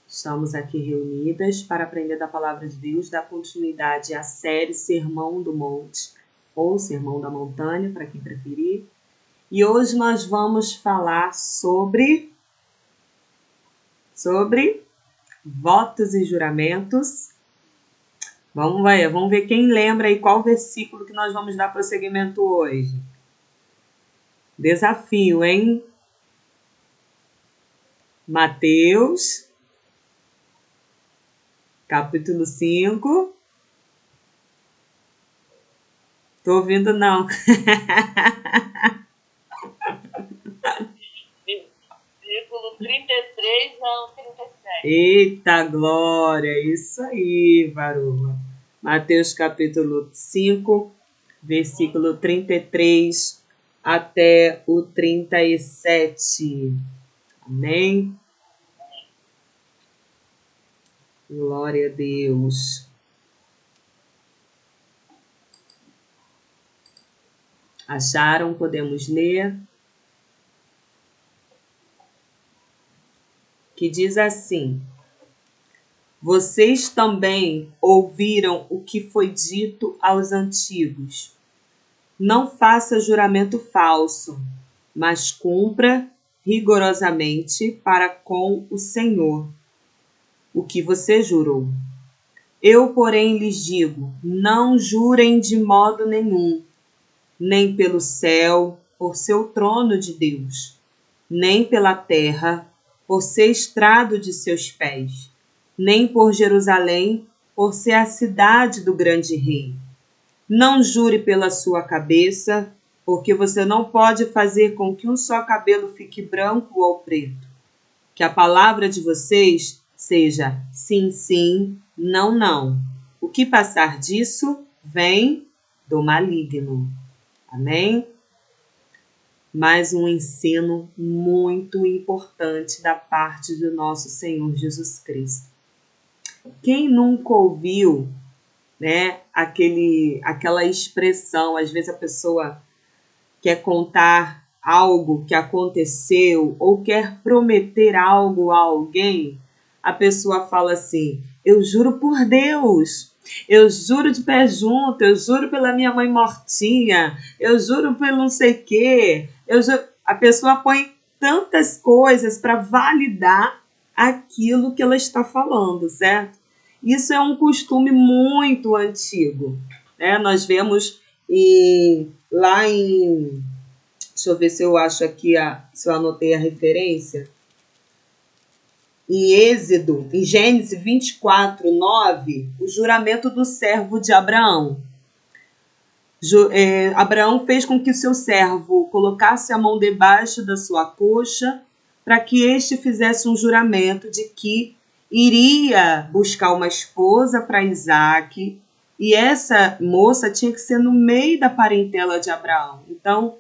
Estamos aqui reunidas para aprender da Palavra de Deus, dar continuidade à série Sermão do Monte, ou Sermão da Montanha, para quem preferir. E hoje nós vamos falar sobre votos e juramentos. Vamos ver quem lembra aí qual versículo que nós vamos dar prosseguimento hoje. Desafio, hein? Mateus, capítulo 5. Tô ouvindo não. Versículo 33 ao 37. Eita glória, isso aí, varoa. Mateus capítulo 5, versículo 33 até o 37. Amém? Glória a Deus. Acharam? Podemos ler? Que diz assim: Vocês também ouviram o que foi dito aos antigos. Não faça juramento falso, mas cumpra rigorosamente para com o Senhor o que você jurou. Eu, porém, lhes digo, não jurem de modo nenhum, nem pelo céu, por ser o trono de Deus, nem pela terra, por ser estrado de seus pés, nem por Jerusalém, por ser a cidade do grande rei. Não jure pela sua cabeça, porque você não pode fazer com que um só cabelo fique branco ou preto. Que a palavra de vocês seja sim, sim, não, não. O que passar disso vem do maligno. Amém? Mais um ensino muito importante da parte do nosso Senhor Jesus Cristo. Quem nunca ouviu, né, aquela expressão, às vezes a pessoa quer contar algo que aconteceu ou quer prometer algo a alguém, a pessoa fala assim, eu juro por Deus, eu juro de pé junto, eu juro pela minha mãe mortinha, eu juro pelo não sei o quê. A pessoa põe tantas coisas para validar aquilo que ela está falando, certo? Isso é um costume muito antigo, né? Nós vemos deixa eu ver se eu acho aqui, se eu anotei a referência. Em Êxodo, em Gênesis 24, 9, o juramento do servo de Abraão. Abraão fez com que o seu servo colocasse a mão debaixo da sua coxa para que este fizesse um juramento de que iria buscar uma esposa para Isaque, e essa moça tinha que ser no meio da parentela de Abraão. Então,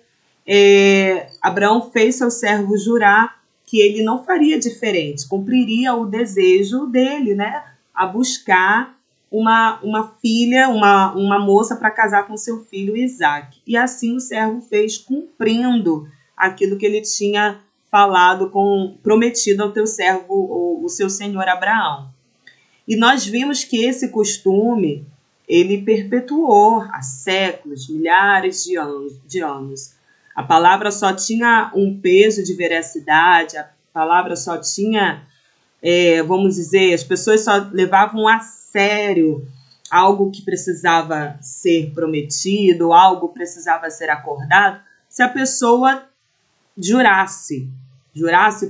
Abraão fez seu servo jurar que ele não faria diferente, cumpriria o desejo dele, né? A buscar uma filha, uma moça para casar com seu filho Isaque. E assim o servo fez, cumprindo aquilo que ele tinha falado, prometido ao teu servo, o seu senhor Abraão. E nós vimos que esse costume, ele perpetuou há séculos, milhares de anos. A palavra só tinha um peso de veracidade, a palavra só tinha, vamos dizer, as pessoas só levavam a sério algo que precisava ser prometido, algo precisava ser acordado, se a pessoa jurasse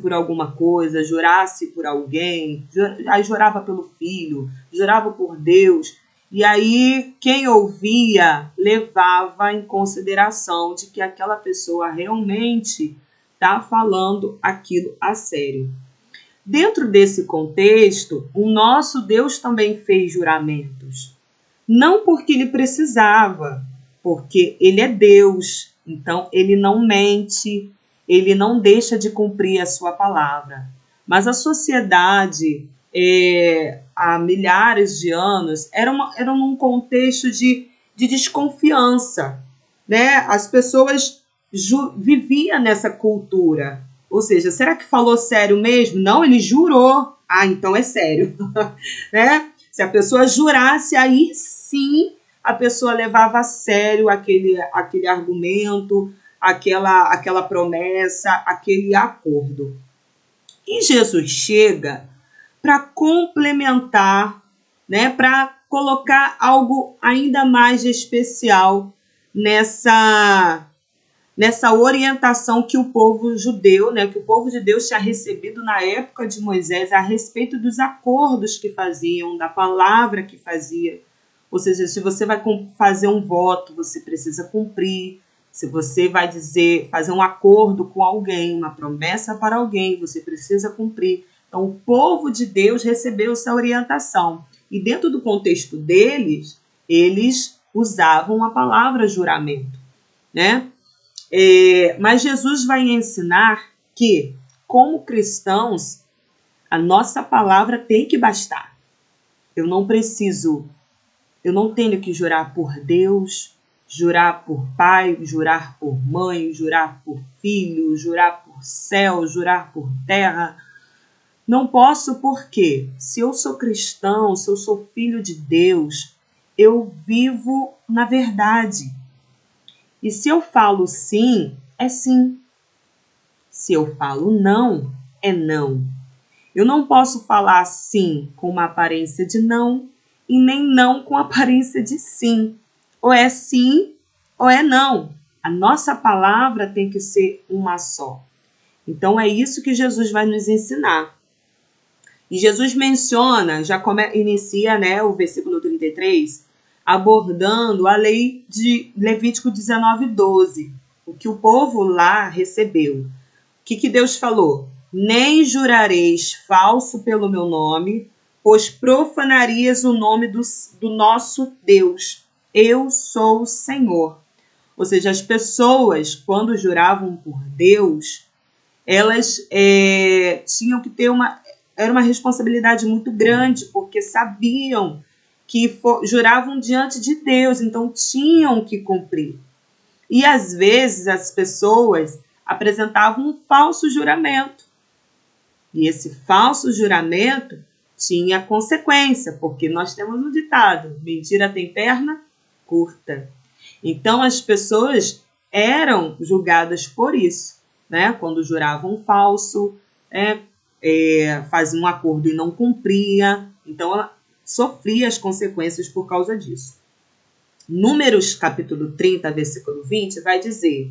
por alguma coisa, jurasse por alguém, aí jurava pelo filho, jurava por Deus. E aí, quem ouvia levava em consideração de que aquela pessoa realmente está falando aquilo a sério. Dentro desse contexto, o nosso Deus também fez juramentos. Não porque ele precisava, porque ele é Deus. Então, ele não mente, ele não deixa de cumprir a sua palavra. Mas a sociedade, há milhares de anos, era num contexto de desconfiança, né? As pessoas viviam nessa cultura Ou seja, será que falou sério mesmo? Não, ele jurou. Ah, então é sério. Né? Se a pessoa jurasse, aí sim a pessoa levava a sério aquele argumento, aquela promessa, aquele acordo. E Jesus chega para complementar, né, para colocar algo ainda mais especial nessa orientação que o povo judeu, né, que o povo de Deus tinha recebido na época de Moisés a respeito dos acordos que faziam, da palavra que fazia. Ou seja, se você vai fazer um voto, você precisa cumprir. Se você vai fazer um acordo com alguém, uma promessa para alguém, você precisa cumprir. Então, o povo de Deus recebeu essa orientação. E dentro do contexto deles, eles usavam a palavra juramento, né? Mas Jesus vai ensinar que, como cristãos, a nossa palavra tem que bastar. Eu não tenho que jurar por Deus, jurar por pai, jurar por mãe, jurar por filho, jurar por céu, jurar por terra. Não posso porque, se eu sou cristão, se eu sou filho de Deus, eu vivo na verdade. E se eu falo sim, é sim. Se eu falo não, é não. Eu não posso falar sim com uma aparência de não e nem não com aparência de sim. Ou é sim ou é não. A nossa palavra tem que ser uma só. Então é isso que Jesus vai nos ensinar. E Jesus menciona, inicia, né, o versículo 33, abordando a lei de Levítico 19:12, o que o povo lá recebeu. O que Deus falou? Nem jurareis falso pelo meu nome, pois profanarias o nome do nosso Deus. Eu sou o Senhor. Ou seja, as pessoas, quando juravam por Deus, elas tinham que ter era uma responsabilidade muito grande, porque sabiam que juravam diante de Deus, então tinham que cumprir. E às vezes as pessoas apresentavam um falso juramento. E esse falso juramento tinha consequência, porque nós temos um ditado: mentira tem perna curta. Então as pessoas eram julgadas por isso, né? Quando juravam falso, fazia um acordo e não cumpria, então ela sofria as consequências por causa disso. Números capítulo 30, versículo 20, vai dizer: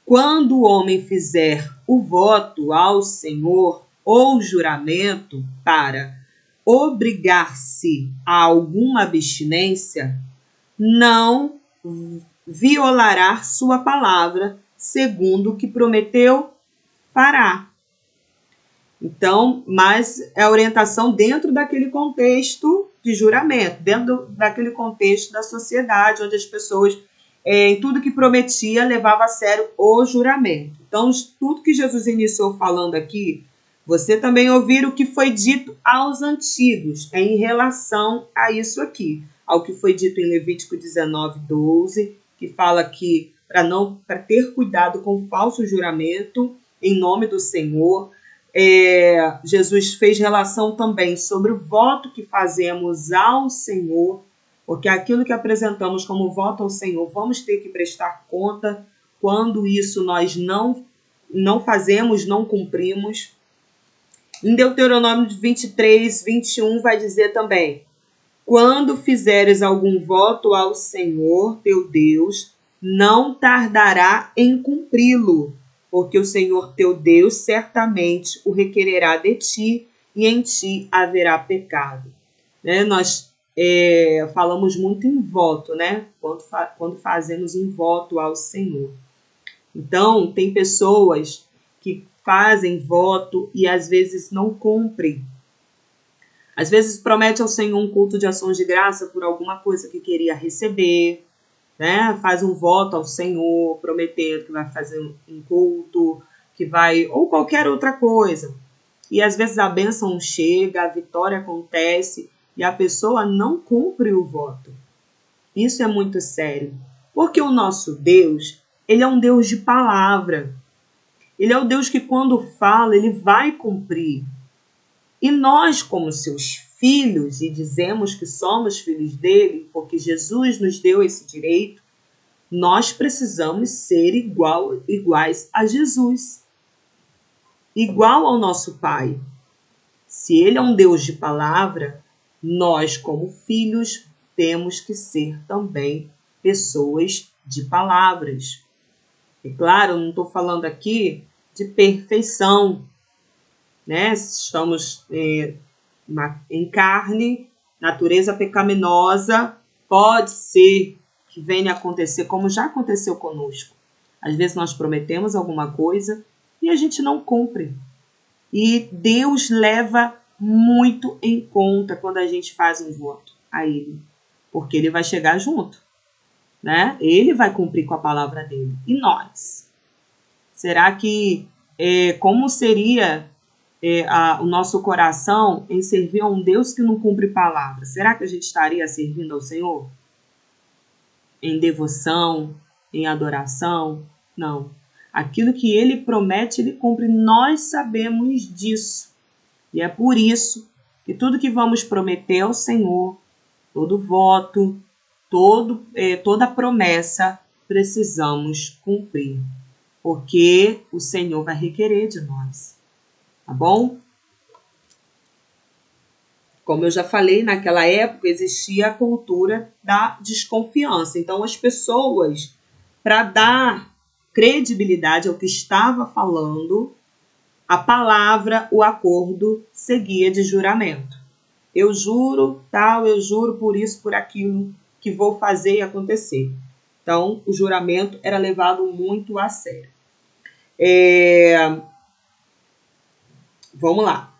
quando o homem fizer o voto ao Senhor ou juramento para obrigar-se a alguma abstinência, não violará sua palavra, segundo o que prometeu, fará. Então, mas é a orientação dentro daquele contexto de juramento, dentro daquele contexto da sociedade, onde as pessoas, em tudo que prometia, levavam a sério o juramento. Então, tudo que Jesus iniciou falando aqui, você também ouvir o que foi dito aos antigos, em relação a isso aqui, ao que foi dito em Levítico 19:12, que fala que para ter cuidado com o falso juramento em nome do Senhor. Jesus fez relação também sobre o voto que fazemos ao Senhor, porque aquilo que apresentamos como voto ao Senhor, vamos ter que prestar conta quando isso nós não fazemos, não cumprimos. Em Deuteronômio 23:21 vai dizer também: quando fizeres algum voto ao Senhor teu Deus, não tardará em cumpri-lo, porque o Senhor teu Deus certamente o requererá de ti, e em ti haverá pecado. Né? Nós falamos muito em voto, né? Quando fazemos um voto ao Senhor. Então, tem pessoas que fazem voto e às vezes não cumprem. Às vezes promete ao Senhor um culto de ações de graça por alguma coisa que queria receber, né? Faz um voto ao Senhor, prometendo que vai fazer um culto, que vai, ou qualquer outra coisa. E às vezes a bênção chega, a vitória acontece e a pessoa não cumpre o voto. Isso é muito sério, porque o nosso Deus, ele é um Deus de palavra. Ele é o Deus que quando fala, ele vai cumprir. E nós, como seus filhos, e dizemos que somos filhos dele, porque Jesus nos deu esse direito, nós precisamos ser iguais a Jesus. Igual ao nosso Pai. Se ele é um Deus de palavra, nós, como filhos, temos que ser também pessoas de palavras. É claro, eu não estou falando aqui de perfeição, né? Estamos em carne, natureza pecaminosa, pode ser que venha a acontecer, como já aconteceu conosco. Às vezes nós prometemos alguma coisa e a gente não cumpre. E Deus leva muito em conta quando a gente faz um voto a Ele, porque Ele vai chegar junto, né? Ele vai cumprir com a palavra dele. E nós? Será que, como seria o nosso coração em servir a um Deus que não cumpre palavra? Será que a gente estaria servindo ao Senhor? Em devoção, em adoração? Não. Aquilo que Ele promete, Ele cumpre. Nós sabemos disso. E é por isso que tudo que vamos prometer ao Senhor, todo voto, toda promessa, precisamos cumprir. Porque o Senhor vai requerer de nós. Tá bom? Como eu já falei, naquela época existia a cultura da desconfiança. Então, as pessoas, para dar credibilidade ao que estava falando, a palavra, o acordo, seguia de juramento. Eu juro tal, eu juro por isso, por aquilo que vou fazer e acontecer. Então, o juramento era levado muito a sério. Vamos lá.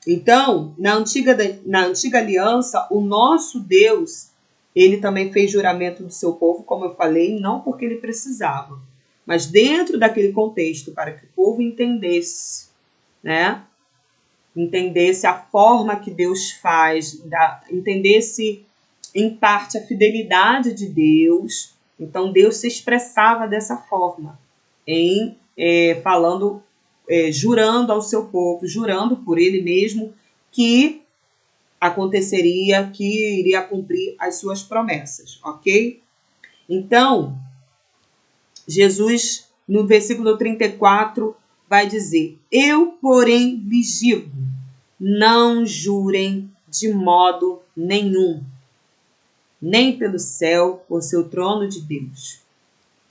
Então, na antiga aliança, o nosso Deus, ele também fez juramento do seu povo, como eu falei, não porque ele precisava, mas dentro daquele contexto, para que o povo entendesse, né? Entendesse a forma que Deus faz, entendesse em parte a fidelidade de Deus. Então, Deus se expressava dessa forma, falando, jurando ao seu povo, jurando por ele mesmo que aconteceria, que iria cumprir as suas promessas, ok? Então, Jesus, no versículo 34, vai dizer: eu, porém, lhes digo, não jurem de modo nenhum, nem pelo céu, por seu trono de Deus,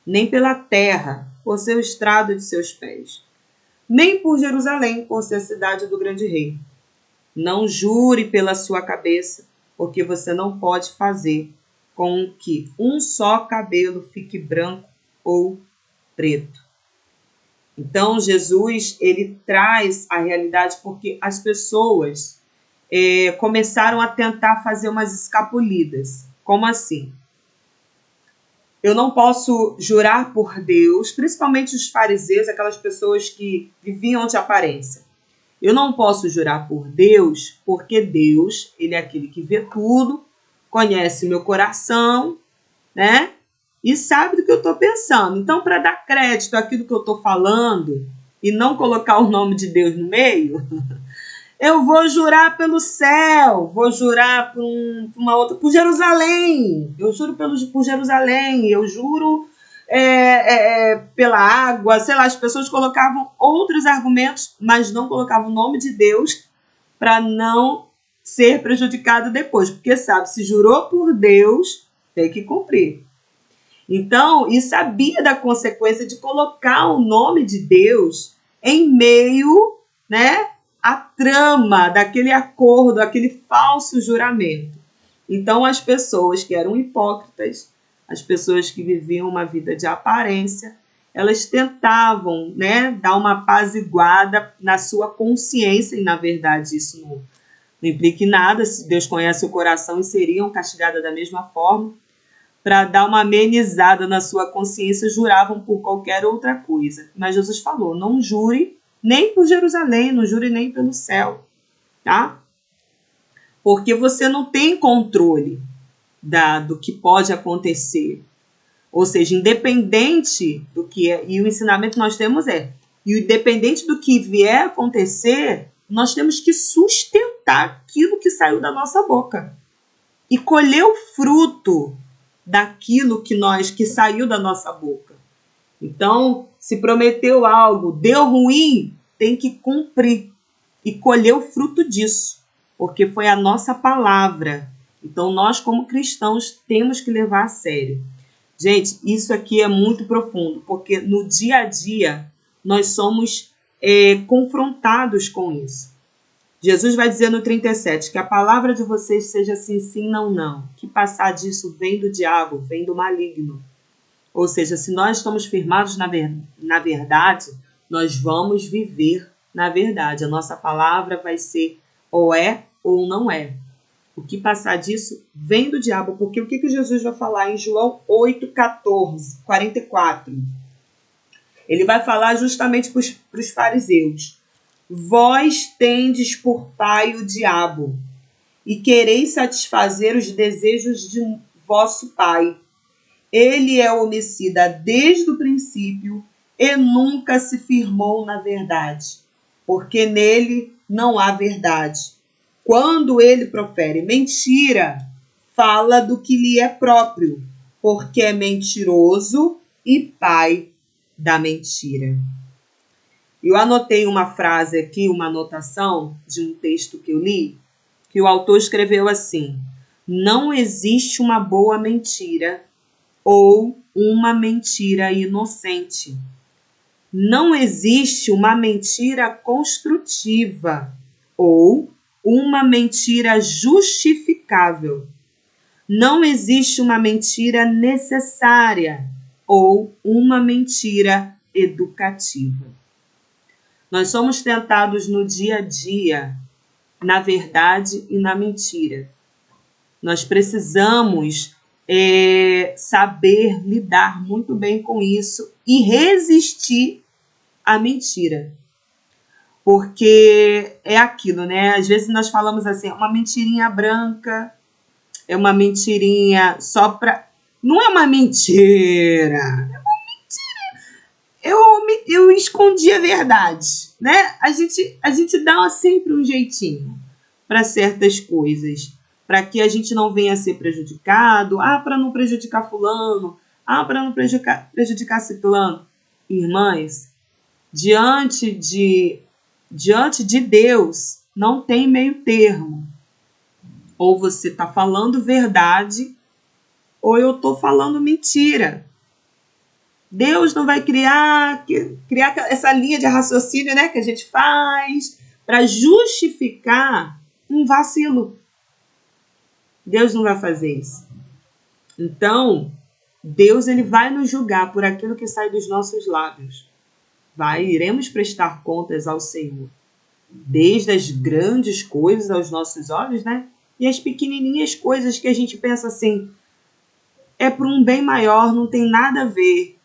nem pela terra, por seu estrado de seus pés, nem por Jerusalém, por ser a cidade do grande rei. Não jure pela sua cabeça, porque você não pode fazer com que um só cabelo fique branco ou preto. Então, Jesus, ele traz a realidade porque as pessoas começaram a tentar fazer umas escapulidas. Como assim? Eu não posso jurar por Deus, principalmente os fariseus, aquelas pessoas que viviam de aparência. Eu não posso jurar por Deus, porque Deus, ele é aquele que vê tudo, conhece meu coração, né? E sabe do que eu estou pensando. Então, para dar crédito àquilo que eu estou falando e não colocar o nome de Deus no meio, eu vou jurar pelo céu, vou jurar por Jerusalém. Eu juro por Jerusalém, eu juro pela água. Sei lá, as pessoas colocavam outros argumentos, mas não colocavam o nome de Deus para não ser prejudicado depois. Porque sabe, se jurou por Deus, tem que cumprir. Então, e sabia da consequência de colocar o nome de Deus em meio, né, à trama daquele acordo, aquele falso juramento. Então, as pessoas que eram hipócritas, as pessoas que viviam uma vida de aparência, elas tentavam, né, dar uma apaziguada na sua consciência, e na verdade isso não implica em nada, se Deus conhece o coração e seriam castigadas da mesma forma. Para dar uma amenizada na sua consciência, juravam por qualquer outra coisa. Mas Jesus falou, não jure nem por Jerusalém, não jure nem pelo céu, tá? Porque você não tem controle do que pode acontecer. Ou seja, independente do que é, e o ensinamento que nós temos E independente do que vier a acontecer, nós temos que sustentar aquilo que saiu da nossa boca e colher o fruto daquilo que saiu da nossa boca. Então, se prometeu algo, deu ruim, tem que cumprir e colher o fruto disso, porque foi a nossa palavra. Então, nós como cristãos temos que levar a sério. Gente, isso aqui é muito profundo, porque no dia a dia nós somos confrontados com isso. Jesus vai dizer no 37 que a palavra de vocês seja sim, sim, não, não. Que passar disso vem do diabo, vem do maligno. Ou seja, se nós estamos firmados na verdade, nós vamos viver na verdade. A nossa palavra vai ser ou é ou não é. O que passar disso vem do diabo, porque o que Jesus vai falar em João 8,14, 44? Ele vai falar justamente para os fariseus. Vós tendes por pai o diabo, e quereis satisfazer os desejos de vosso pai. Ele é homicida desde o princípio e nunca se firmou na verdade, porque nele não há verdade. Quando ele profere mentira, fala do que lhe é próprio, porque é mentiroso e pai da mentira. Eu anotei uma frase aqui, uma anotação de um texto que eu li, que o autor escreveu assim: não existe uma boa mentira ou uma mentira inocente. Não existe uma mentira construtiva ou uma mentira justificável. Não existe uma mentira necessária ou uma mentira educativa. Nós somos tentados no dia a dia, na verdade e na mentira. Nós precisamos saber lidar muito bem com isso e resistir à mentira. Porque é aquilo, né? Às vezes nós falamos assim, uma mentirinha branca, é uma mentirinha só para... Não é uma mentira, é uma mentira. Eu escondi a verdade, né? A gente dá sempre um jeitinho para certas coisas, para que a gente não venha a ser prejudicado, para não prejudicar fulano, para não prejudicar ciclano. Irmãs, diante de Deus, não tem meio termo. Ou você está falando verdade, ou eu estou falando mentira. Deus não vai criar essa linha de raciocínio, né, que a gente faz para justificar um vacilo. Deus não vai fazer isso. Então, Deus ele vai nos julgar por aquilo que sai dos nossos lábios. Iremos prestar contas ao Senhor. Desde as grandes coisas aos nossos olhos, né? E as pequenininhas coisas que a gente pensa assim, é para um bem maior, não tem nada a ver.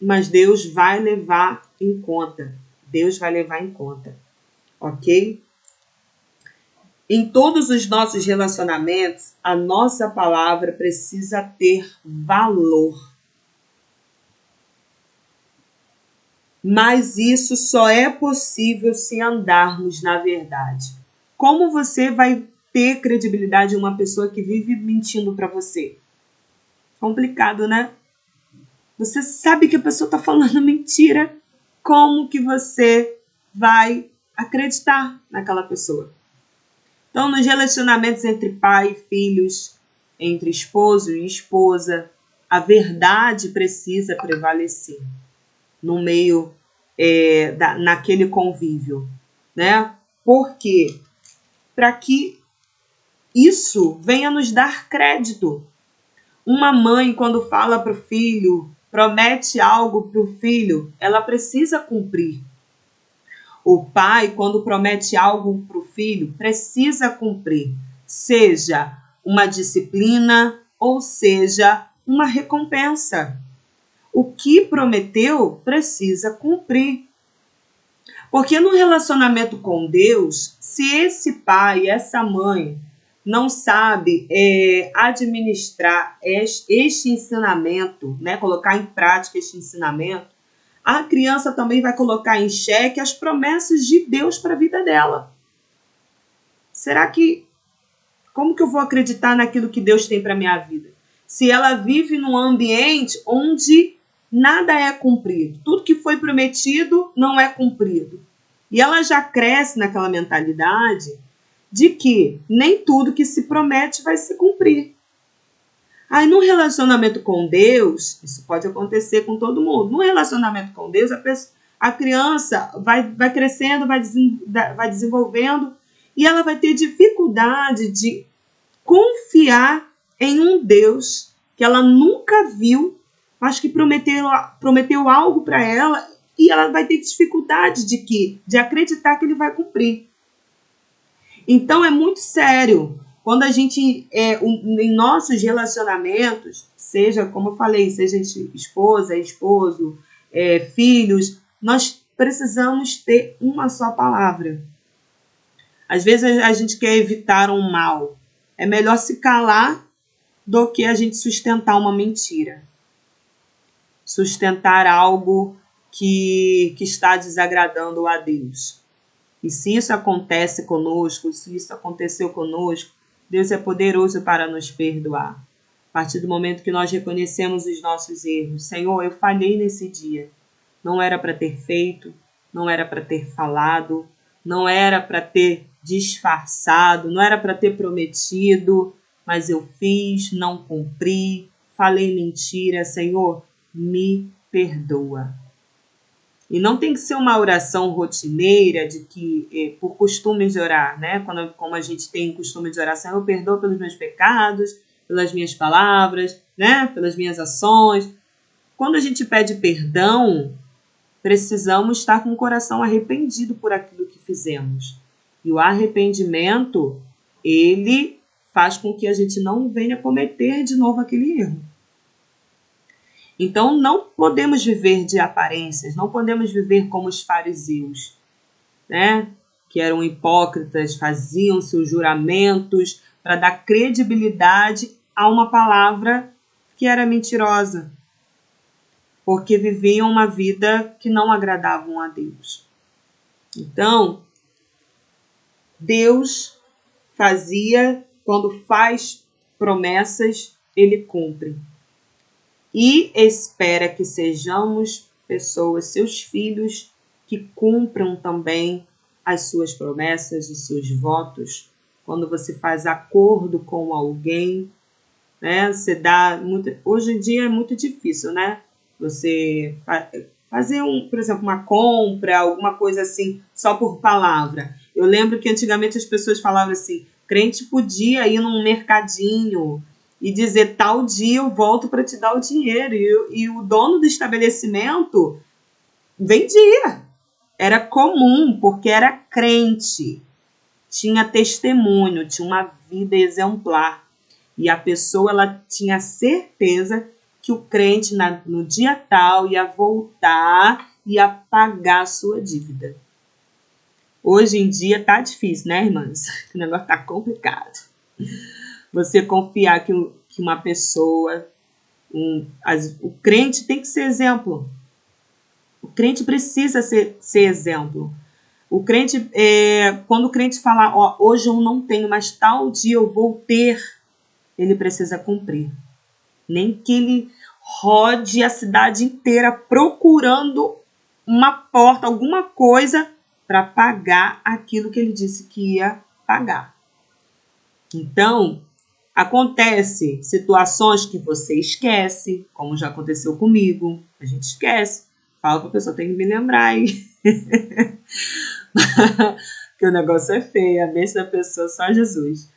Mas Deus vai levar em conta. Deus vai levar em conta. Ok? Em todos os nossos relacionamentos, a nossa palavra precisa ter valor. Mas isso só é possível se andarmos na verdade. Como você vai ter credibilidade em uma pessoa que vive mentindo para você? Complicado, né? Você sabe que a pessoa está falando mentira. Como que você vai acreditar naquela pessoa? Então, nos relacionamentos entre pai e filhos, entre esposo e esposa, a verdade precisa prevalecer no meio, naquele convívio, né? Por quê? Para que isso venha nos dar crédito. Uma mãe, quando fala para o filho, promete algo para o filho, ela precisa cumprir. O pai, quando promete algo para o filho, precisa cumprir, seja uma disciplina ou seja uma recompensa. O que prometeu precisa cumprir. Porque no relacionamento com Deus, se esse pai, essa mãe, não sabe administrar este ensinamento, né, colocar em prática este ensinamento, a criança também vai colocar em xeque as promessas de Deus para a vida dela. Como que eu vou acreditar naquilo que Deus tem para a minha vida? Se ela vive num ambiente onde nada é cumprido, tudo que foi prometido não é cumprido. E ela já cresce naquela mentalidade de que nem tudo que se promete vai se cumprir. Aí, no relacionamento com Deus, isso pode acontecer com todo mundo. No relacionamento com Deus, a criança vai crescendo, vai desenvolvendo, e ela vai ter dificuldade de confiar em um Deus que ela nunca viu, mas que prometeu algo para ela, e ela vai ter dificuldade de acreditar que ele vai cumprir. Então, é muito sério. Quando a gente, em nossos relacionamentos, seja, como eu falei, seja esposa, esposo, filhos, nós precisamos ter uma só palavra. Às vezes a gente quer evitar um mal. É melhor se calar do que a gente sustentar uma mentira. Sustentar algo que está desagradando a Deus. E se isso acontece conosco, se isso aconteceu conosco, Deus é poderoso para nos perdoar. A partir do momento que nós reconhecemos os nossos erros. Senhor, eu falhei nesse dia. Não era para ter feito, não era para ter falado, não era para ter disfarçado, não era para ter prometido, mas eu fiz, não cumpri, falei mentira. Senhor, me perdoa. E não tem que ser uma oração rotineira de que, por costume de orar, né? Como a gente tem costume de orar, Senhor, eu perdoo pelos meus pecados, pelas minhas palavras, né? Pelas minhas ações. Quando a gente pede perdão, precisamos estar com o coração arrependido por aquilo que fizemos. E o arrependimento, ele faz com que a gente não venha cometer de novo aquele erro. Então, não podemos viver de aparências, não podemos viver como os fariseus, né? Que eram hipócritas, faziam seus juramentos para dar credibilidade a uma palavra que era mentirosa, porque viviam uma vida que não agradavam a Deus. Então, Deus quando faz promessas, ele cumpre. E espera que sejamos pessoas, seus filhos, que cumpram também as suas promessas, os seus votos. Quando você faz acordo com alguém, né? Hoje em dia é muito difícil, né? Você fazer, por exemplo, uma compra, alguma coisa assim, só por palavra. Eu lembro que antigamente as pessoas falavam assim, crente podia ir num mercadinho e dizer, tal dia eu volto para te dar o dinheiro. E o dono do estabelecimento vendia. Era comum, porque era crente. Tinha testemunho, tinha uma vida exemplar. E a pessoa ela tinha certeza que o crente no dia tal ia voltar e ia pagar a sua dívida. Hoje em dia tá difícil, né, irmãs? O negócio tá complicado. Você confiar que uma pessoa, o crente tem que ser exemplo. O crente precisa ser exemplo. O crente, quando o crente falar, hoje eu não tenho, mas tal dia eu vou ter, ele precisa cumprir. Nem que ele rode a cidade inteira procurando uma porta, alguma coisa para pagar aquilo que ele disse que ia pagar. Então, acontece situações que você esquece, como já aconteceu comigo. A gente esquece. Fala para a pessoa, tem que me lembrar aí. Que o negócio é feio, a mente da pessoa só Jesus.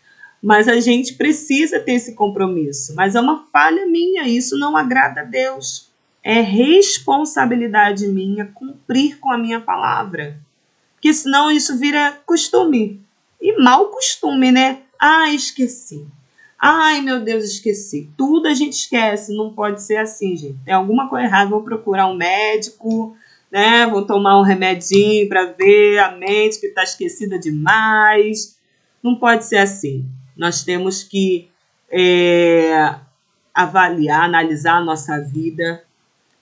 Mas a gente precisa ter esse compromisso. Mas é uma falha minha, isso não agrada a Deus. É responsabilidade minha cumprir com a minha palavra. Porque senão isso vira costume. E mau costume, né? Esqueci. Ai, meu Deus, esqueci. Tudo a gente esquece, não pode ser assim, gente. Tem alguma coisa errada, vou procurar um médico, né? Vou tomar um remedinho para ver a mente que está esquecida demais. Não pode ser assim. Nós temos que avaliar, analisar a nossa vida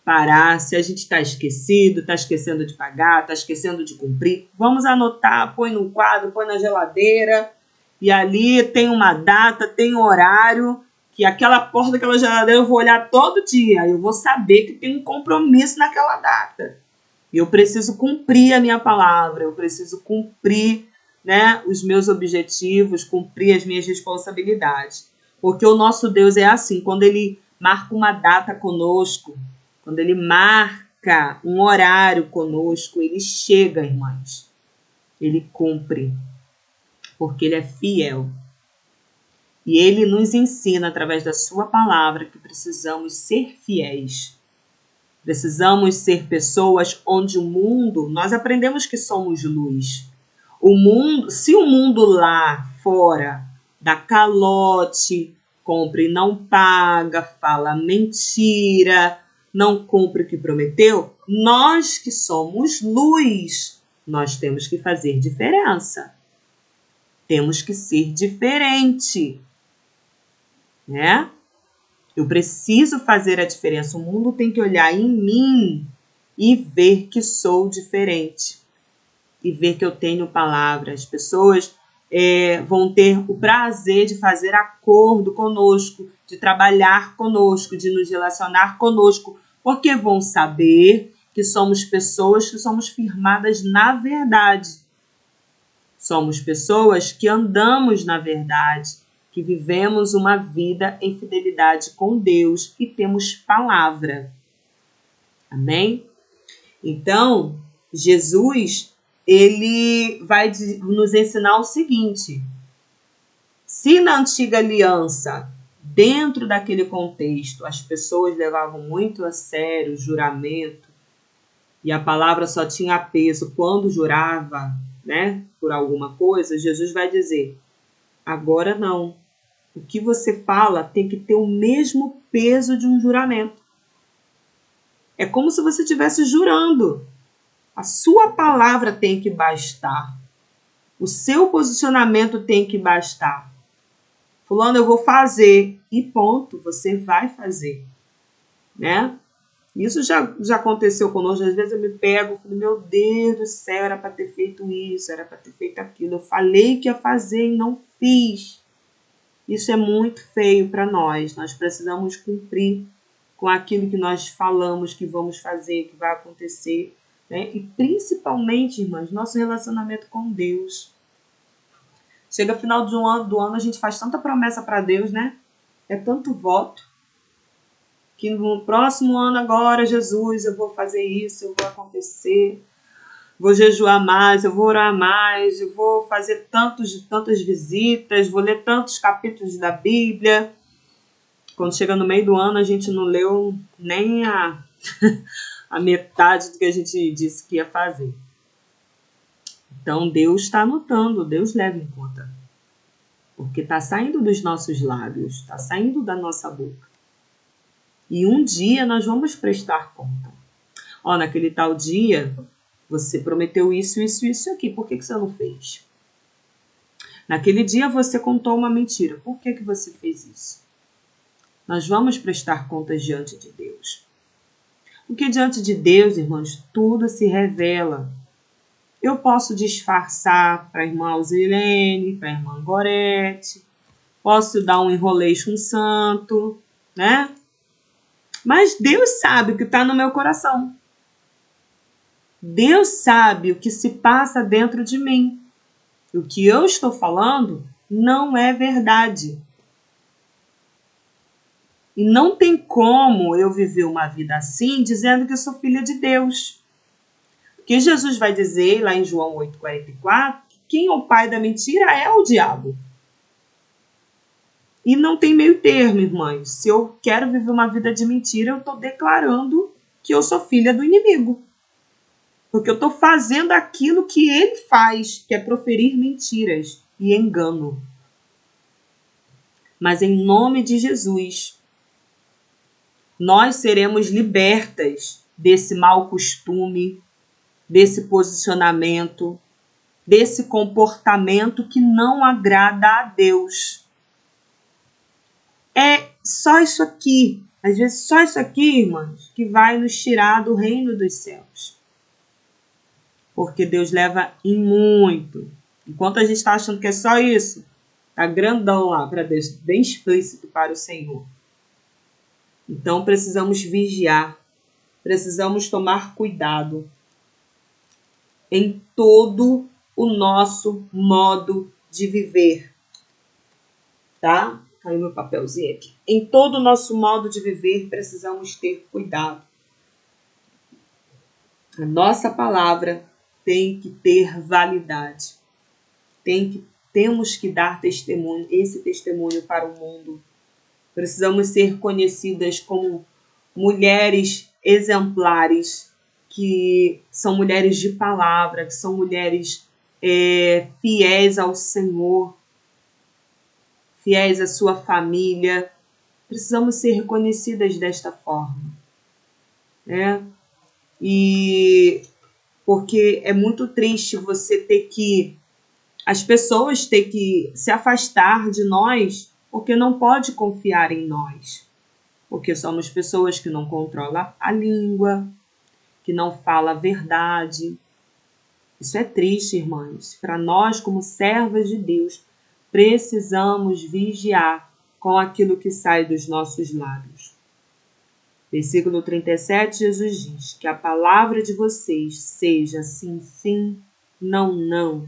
parar. Se a gente está esquecido, está esquecendo de pagar, está esquecendo de cumprir, vamos anotar, põe num quadro, põe na geladeira, e ali tem uma data, tem um horário, que aquela porta daquela geladeira eu vou olhar todo dia, eu vou saber que tem um compromisso naquela data. Eu preciso cumprir a minha palavra, eu preciso cumprir, né, os meus objetivos, cumprir as minhas responsabilidades. Porque o nosso Deus é assim, quando Ele marca uma data conosco, quando Ele marca um horário conosco, Ele chega, irmãs. Ele cumpre, porque Ele é fiel. E Ele nos ensina, através da sua palavra, que precisamos ser fiéis. Precisamos ser pessoas onde o mundo, nós aprendemos que somos luz. O mundo, se o mundo lá fora dá calote, compra e não paga, fala mentira, não cumpre o que prometeu, nós que somos luz, nós temos que fazer diferença. Temos que ser diferente, né? Eu preciso fazer a diferença. O mundo tem que olhar em mim e ver que sou diferente. E ver que eu tenho palavra. As pessoas vão ter o prazer de fazer acordo conosco, de trabalhar conosco, de nos relacionar conosco, porque vão saber que somos pessoas que somos firmadas na verdade. Somos pessoas que andamos na verdade, que vivemos uma vida em fidelidade com Deus e temos palavra. Amém? Então, Jesus, ele vai nos ensinar o seguinte: se na antiga aliança, dentro daquele contexto, as pessoas levavam muito a sério o juramento e a palavra só tinha peso quando jurava, né, por alguma coisa, Jesus vai dizer: agora não. O que você fala tem que ter o mesmo peso de um juramento. É como se você estivesse jurando. A sua palavra tem que bastar. O seu posicionamento tem que bastar. Fulano, eu vou fazer. E ponto, você vai fazer. Né? Isso já aconteceu conosco. Às vezes eu me pego e falo, meu Deus do céu, era para ter feito isso, era para ter feito aquilo. Eu falei que ia fazer e não fiz. Isso é muito feio para nós. Nós precisamos cumprir com aquilo que nós falamos que vamos fazer, que vai acontecer. Né? E principalmente, irmãs, nosso relacionamento com Deus. Chega final do ano, a gente faz tanta promessa para Deus, né? É tanto voto. Que no próximo ano agora, Jesus, eu vou fazer isso, eu vou acontecer. Vou jejuar mais, eu vou orar mais, eu vou fazer tantas visitas, vou ler tantos capítulos da Bíblia. Quando chega no meio do ano, a gente não leu nem a metade do que a gente disse que ia fazer. Então, Deus está anotando, Deus leva em conta. Porque está saindo dos nossos lábios, está saindo da nossa boca. E um dia nós vamos prestar conta. Naquele tal dia, você prometeu isso, isso, isso aqui. Por que você não fez? Naquele dia você contou uma mentira. Por que você fez isso? Nós vamos prestar contas diante de Deus. Porque diante de Deus, irmãos, tudo se revela. Eu posso disfarçar para a irmã Alzilene, para a irmã Gorete. Posso dar um enrolation santo, né? Mas Deus sabe o que está no meu coração. Deus sabe o que se passa dentro de mim. O que eu estou falando não é verdade. E não tem como eu viver uma vida assim dizendo que eu sou filha de Deus. Porque Jesus vai dizer lá em João 8,44 que quem é o pai da mentira é o diabo. E não tem meio termo, irmãs. Se eu quero viver uma vida de mentira, eu estou declarando que eu sou filha do inimigo. Porque eu estou fazendo aquilo que ele faz, que é proferir mentiras e engano. Mas em nome de Jesus, nós seremos libertas desse mau costume, desse posicionamento, desse comportamento que não agrada a Deus. É só isso aqui. Às vezes só isso aqui, irmãos, que vai nos tirar do reino dos céus. Porque Deus leva em muito. Enquanto a gente está achando que é só isso, tá grandão lá para Deus, bem explícito para o Senhor. Então precisamos vigiar, precisamos tomar cuidado em todo o nosso modo de viver. Tá? Caiu meu papelzinho aqui. Em todo o nosso modo de viver, precisamos ter cuidado. A nossa palavra tem que ter validade. Temos que dar testemunho, esse testemunho para o mundo. Precisamos ser conhecidas como mulheres exemplares, que são mulheres de palavra, que são mulheres fiéis ao Senhor, fiéis à sua família. Precisamos ser reconhecidas desta forma, né? E porque é muito triste você as pessoas ter que se afastar de nós porque não pode confiar em nós. Porque somos pessoas que não controlam a língua, que não falam a verdade. Isso é triste, irmãs. Para nós, como servas de Deus, precisamos vigiar com aquilo que sai dos nossos lábios. Versículo 37, Jesus diz que a palavra de vocês seja sim, sim, não, não.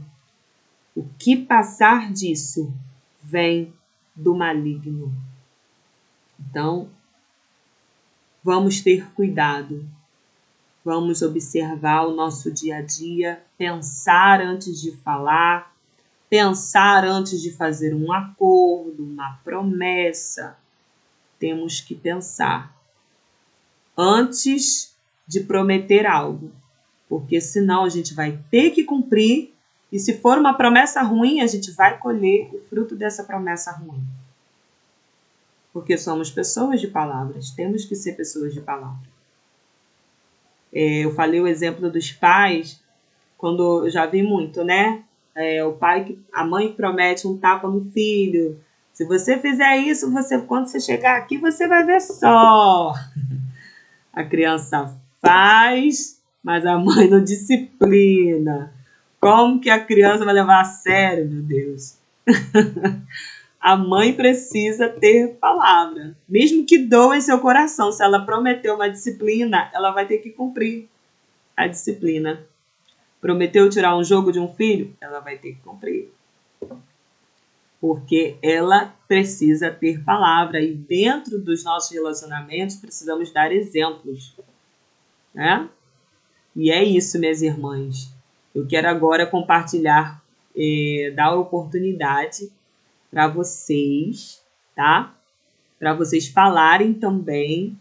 O que passar disso vem do maligno. Então, vamos ter cuidado. Vamos observar o nosso dia a dia, pensar antes de falar, pensar antes de fazer um acordo, uma promessa. Temos que pensar antes de prometer algo, porque senão a gente vai ter que cumprir, e se for uma promessa ruim, a gente vai colher o fruto dessa promessa ruim. Porque somos pessoas de palavras, temos que ser pessoas de palavra. Eu falei o exemplo dos pais, quando eu já vi muito, né? A mãe promete um tapa no filho. Se você fizer isso, quando você chegar aqui, você vai ver só. A criança faz, mas a mãe não disciplina. Como que a criança vai levar a sério, meu Deus? A mãe precisa ter palavra. Mesmo que doa em seu coração, se ela prometeu uma disciplina, ela vai ter que cumprir a disciplina. Prometeu tirar um jogo de um filho, ela vai ter que cumprir. Porque ela precisa ter palavra. E dentro dos nossos relacionamentos, precisamos dar exemplos. Né? E é isso, minhas irmãs. Eu quero agora compartilhar, dar oportunidade para vocês, tá? Para vocês falarem também.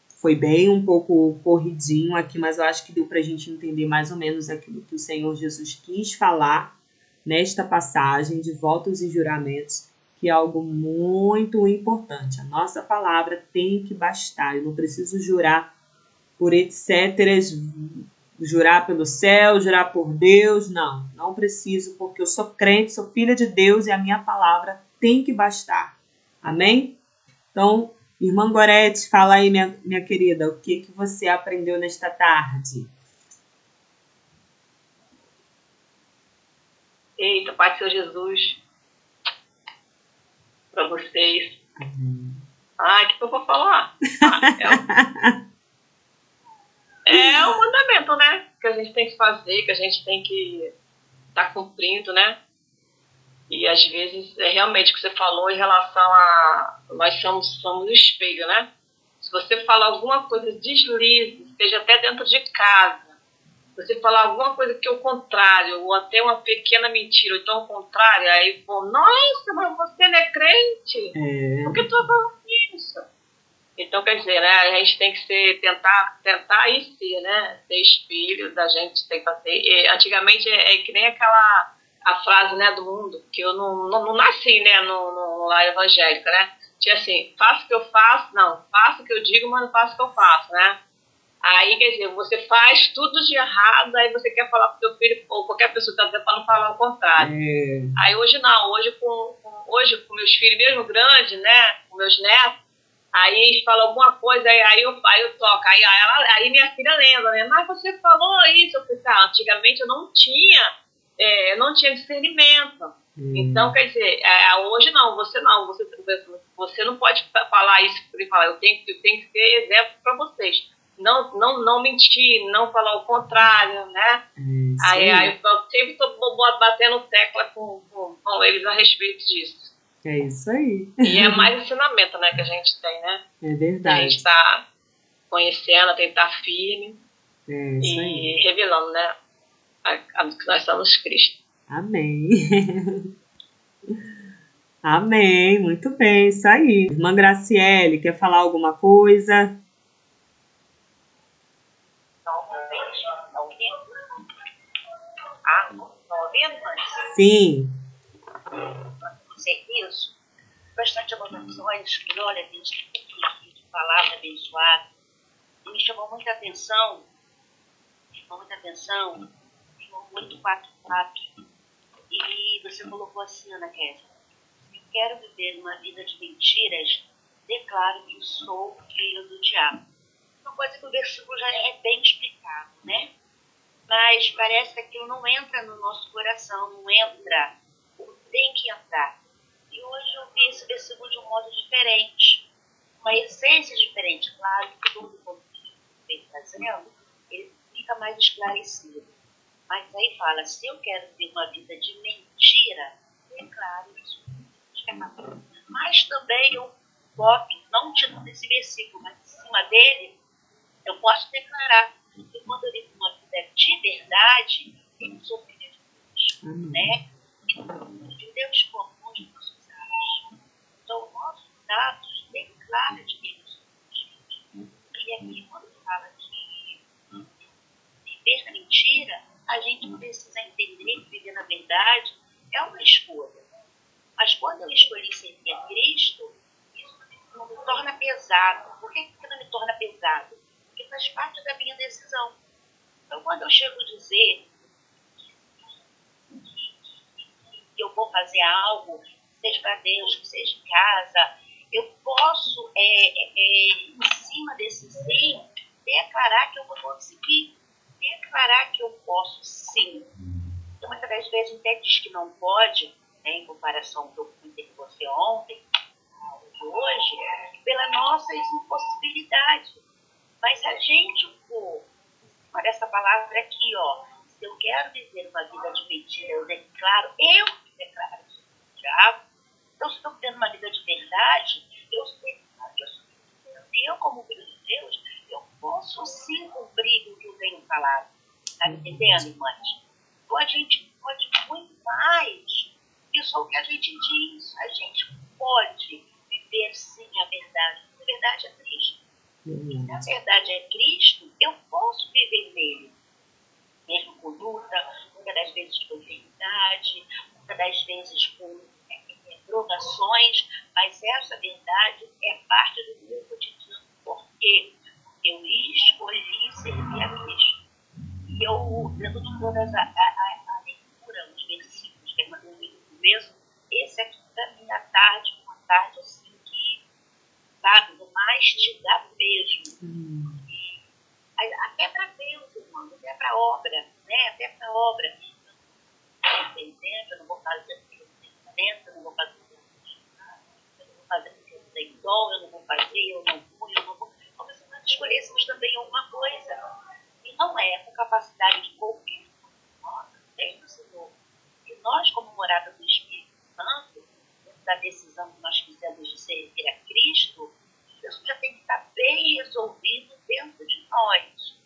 Foi bem um pouco corridinho aqui, mas eu acho que deu para a gente entender mais ou menos aquilo que o Senhor Jesus quis falar nesta passagem de votos e juramentos, que é algo muito importante. A nossa palavra tem que bastar. Eu não preciso jurar por etc., jurar pelo céu, jurar por Deus. Não preciso, porque eu sou crente, sou filha de Deus e a minha palavra tem que bastar. Amém? Então, irmã Gorete, fala aí, minha querida, o que você aprendeu nesta tarde? Eita, Pai do Senhor Jesus, para vocês. Ai, o que eu vou falar? É um mandamento, né? Que a gente tem que fazer, que a gente tem que estar cumprindo, né? E às vezes é realmente o que você falou em relação a... Nós somos o espelho, né? Se você falar alguma coisa deslize, seja até dentro de casa, você falar alguma coisa que é o contrário, ou até uma pequena mentira, ou então o contrário, aí vão, nossa, mas você não é crente? Por que tu tá falando isso? Então, quer dizer, né, a gente tem que tentar e ser, né? Ser espelho da gente, tem que fazer. Antigamente é que nem a frase, né, do mundo, que eu não nasci, né, no lar evangélico, né? Tinha assim, faço o que eu faço, não, faço o que eu digo, mas não faço o que eu faço, né? Aí, quer dizer, você faz tudo de errado, aí você quer falar pro teu filho, ou qualquer pessoa tá para não falar o contrário. Aí hoje não, hoje com meus filhos mesmo grandes, né, com meus netos, Aí fala alguma coisa, aí eu toco. Aí minha filha lembra, né? Mas você falou isso. Eu falei, tá, antigamente eu não tinha discernimento. Então, quer dizer, hoje não, você não pode falar isso e falar, eu tenho que ser exemplo para vocês. Não mentir, não falar o contrário, né? Aí eu sempre estou batendo tecla com eles a respeito disso. É isso aí. E é mais ensinamento, né, que a gente tem, né? É verdade. A gente está conhecendo, tem que estar firme isso aí. revelando, né, que nós somos Cristo. Amém. Amém, muito bem, isso aí. Irmã Graciele, quer falar alguma coisa? Estão ouvindo, mãe? Sim. Serviço, bastante anotações, glória a Deus, que palavra abençoada. E me chamou muita atenção, João 8:4. E você colocou assim, Ana Kézia, se eu quero viver uma vida de mentiras, declaro que sou filho do diabo. Uma coisa que o versículo já é bem explicado, né? Mas parece que aquilo não entra no nosso coração, não entra, tem que entrar. E hoje eu vi esse versículo de um modo diferente, uma essência diferente. Claro que todo o que vem trazendo, ele fica mais esclarecido. Mas aí fala, se eu quero ter uma vida de mentira, declaro isso. Mas também eu boto, não tirando esse versículo, mas em cima dele, eu posso declarar que quando eu vivo uma vida de verdade, eu sou filha de Deus. Né? De Deus compõe os nossos atos. Então, os nossos atos declaram de quem nós somos. E aqui, quando fala que viver na mentira, a gente precisa entender que viver na verdade é uma escolha. Mas quando eu escolhi servir a Cristo, isso não me torna pesado. Por que não me torna pesado? Porque faz parte da minha decisão. Então, quando eu chego a dizer que eu vou fazer algo, seja para Deus, que seja em casa, eu posso, em cima desse sim, declarar que eu vou conseguir, declarar que eu posso sim. Então, muitas das vezes até diz que não pode, né, em comparação com o que eu comentei com você ontem, de hoje, pelas nossas impossibilidades. Mas se a gente for, olha essa palavra aqui, ó, se eu quero viver uma vida de mentira, eu declaro isso do diabo. Então, se estou vivendo uma vida de verdade, eu declaro que eu sou filho de Deus. E eu, como filho de Deus, eu posso sim cumprir o que eu tenho falado. Está entendendo, irmãs? Então, a gente pode muito mais. Isso é o que a gente diz. A gente pode viver sim a verdade. A verdade é Cristo. Se a verdade é Cristo, eu posso viver nele. Mesmo com luta, muitas das vezes com enfermidade, muitas das vezes com provações, mas essa verdade é parte do meu cotidiano. Por quê? Eu escolhi servir a Cristo. E eu, dentro de todas a leitura, os versículos que é no mesmo, esse aqui para mim à tarde, uma tarde assim que, sabe, no mais te dá mesmo. Até para Deus, irmão, até para a obra, né? Até para a obra. Eu não vou fazer porque eu tenho talento, eu não vou fazer porque eu não tenho dom, eu não vou fazer, eu não vou. Talvez nós escolhêssemos também alguma coisa. E não é essa capacidade de qualquer nossa, tem do Senhor. E nós, como morada do Espírito Santo, da decisão que nós fizemos de servir a Cristo, isso já tem que estar bem resolvido dentro de nós.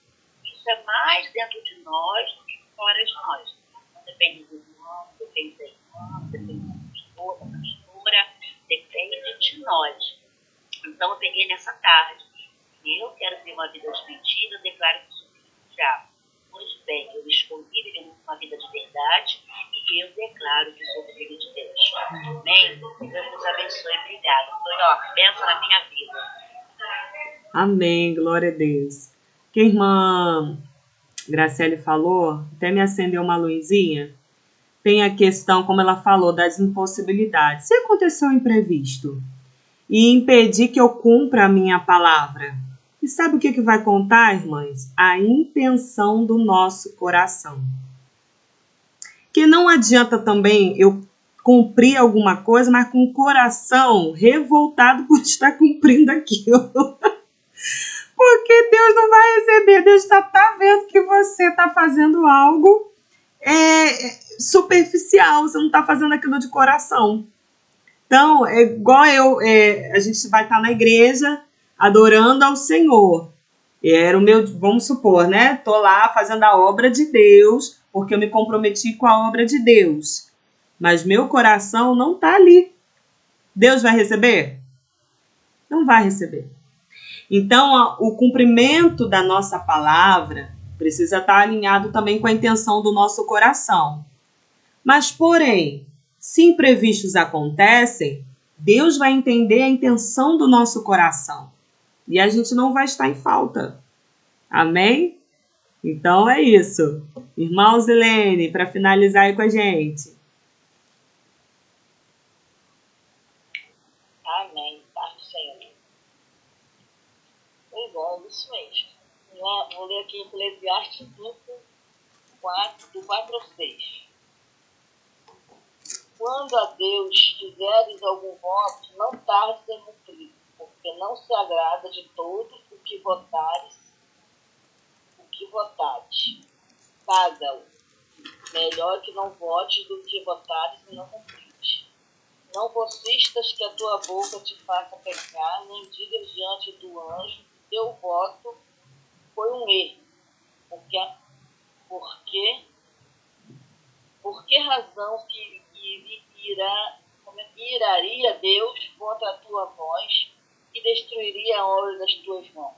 Isso é mais dentro de nós do que fora de nós. Não depende do irmão, depende da irmã, depende do pastor, da pastora, depende de nós. Então eu peguei nessa tarde. Se eu quero ter uma vida de mentira, eu declaro que sou filho do diabo. Pois bem, eu escolhi viver uma vida de verdade e eu declaro que sou filho de Deus. Amém? Deus nos abençoe. Obrigada. Então, pensa na minha vida. Amém, glória a Deus. Que a irmã Graciele falou, até me acendeu uma luzinha. Tem a questão, como ela falou, das impossibilidades. Se aconteceu um imprevisto, e impedir que eu cumpra a minha palavra. E sabe o que vai contar, irmãs? A intenção do nosso coração. Que não adianta também eu cumprir alguma coisa, mas com o coração revoltado por estar cumprindo aquilo. Porque Deus não vai receber. Deus tá vendo que você está fazendo algo superficial. Você não está fazendo aquilo de coração. Então, é igual a gente vai estar na igreja adorando ao Senhor. Era o meu, vamos supor, né? Tô lá fazendo a obra de Deus, porque eu me comprometi com a obra de Deus. Mas meu coração não tá ali. Deus vai receber? Não vai receber. Então, o cumprimento da nossa palavra precisa estar alinhado também com a intenção do nosso coração. Mas, porém, se imprevistos acontecem, Deus vai entender a intenção do nosso coração. E a gente não vai estar em falta. Amém? Então é isso. Irmãos Helene, para finalizar aí com a gente. Amém. Tá, Senhor. Pois é, isso mesmo. Vou ler aqui em Eclesiastes 5, 4, do 4 ao 6. Quando a Deus fizeres algum voto, não tarde em cumprir, porque não se agrada de todos o que votares. Paga-o. Melhor que não votes do que votares e não cumprires. Não consistas que a tua boca te faça pecar, nem digas diante do anjo que teu voto foi um erro. Por que razão que iraria Deus contra a tua voz e destruiria a obra das tuas mãos?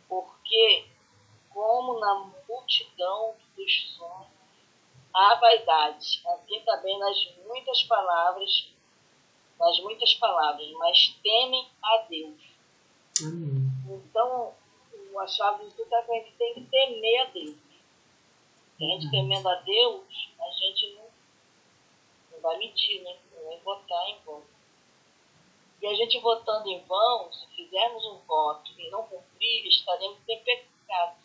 Porque, como na multidão dos sonhos há vaidade, assim também nas muitas palavras, mas temem a Deus. Amém. Então, a chave de tudo é que a gente tem que temer a Deus. A gente temendo a Deus, a gente não vai mentir, né? Não vai votar em vão. E a gente votando em vão, se fizermos um voto e não cumprir, estaremos em pecado.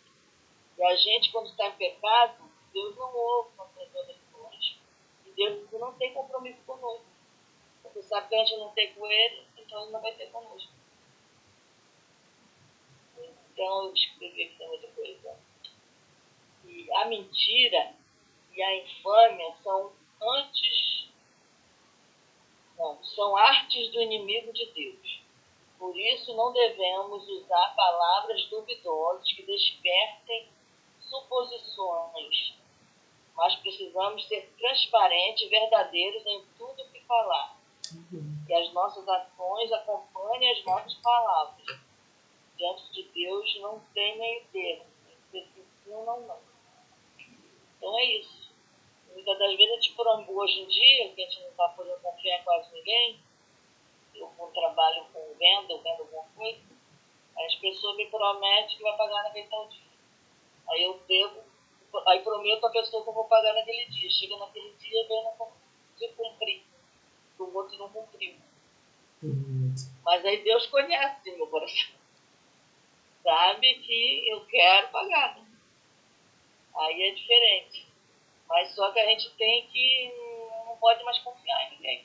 E a gente, quando está em pecado, Deus não ouve nossas orações. E Deus não tem compromisso conosco. Você sabe que a gente não tem com Ele, então Ele não vai ter conosco. Então, eu escrevi aqui outra coisa. E a mentira e a infâmia são artes do inimigo de Deus. Por isso, não devemos usar palavras duvidosas que despertem suposições, mas precisamos ser transparentes e verdadeiros em tudo que falar. E as nossas ações acompanhem as nossas palavras. Diante de Deus não tem meio termo, tem que ser sim ou não. Então é isso. Muitas das vezes a gente hoje em dia, que a gente não está podendo confiar em quase ninguém, eu trabalho com vendo alguma coisa, as pessoas me prometem que vai pagar naquele tal dia. Aí prometo a pessoa que eu vou pagar naquele dia. Chega naquele dia e vem se cumprir. O outro não cumpriu. Mas aí Deus conhece meu coração. Sabe que eu quero pagar. Né? Aí é diferente. Mas só que a gente não pode mais confiar em ninguém.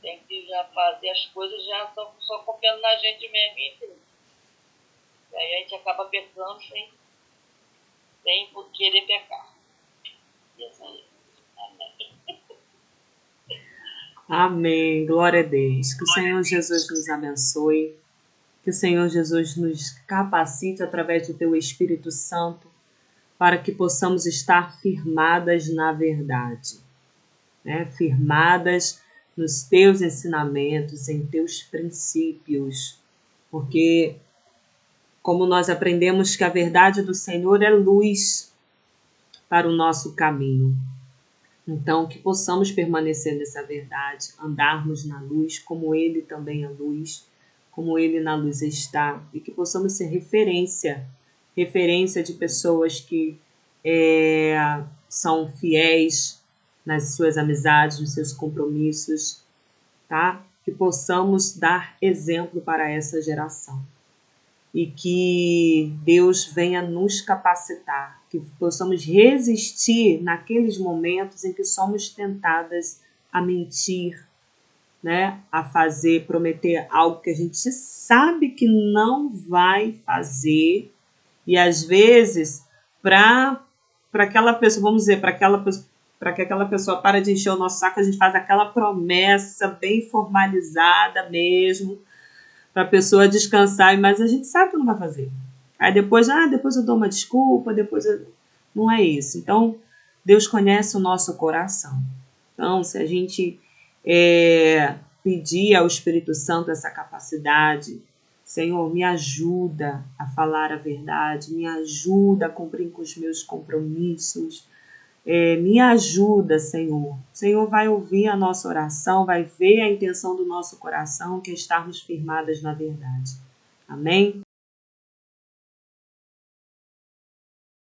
Tem que já fazer as coisas já só confiando na gente mesmo e Deus. E aí a gente acaba pecando sem querer pecar. E assim, amém. Amém. Glória a Deus. Que o Senhor Jesus nos abençoe. Que o Senhor Jesus nos capacite através do teu Espírito Santo para que possamos estar firmadas na verdade, né? Firmadas nos teus ensinamentos, em teus princípios, porque como nós aprendemos que a verdade do Senhor é luz para o nosso caminho. Então, que possamos permanecer nessa verdade, andarmos na luz, como Ele também é luz, como Ele na luz está, e que possamos ser referência de pessoas que são fiéis nas suas amizades, nos seus compromissos, tá? que possamos dar exemplo para essa geração. E que Deus venha nos capacitar, que possamos resistir naqueles momentos em que somos tentadas a mentir, né? A fazer, prometer algo que a gente sabe que não vai fazer. E às vezes, para aquela pessoa, vamos dizer, para que aquela pessoa pare de encher o nosso saco, a gente faz aquela promessa bem formalizada mesmo, para a pessoa descansar, mas a gente sabe que não vai fazer. Aí depois eu dou uma desculpa, não é isso. Então, Deus conhece o nosso coração. Então, se a gente pedir ao Espírito Santo essa capacidade, Senhor, me ajuda a falar a verdade, me ajuda a cumprir com os meus compromissos, me ajuda, Senhor. O Senhor vai ouvir a nossa oração, vai ver a intenção do nosso coração, que é estarmos firmadas na verdade. Amém?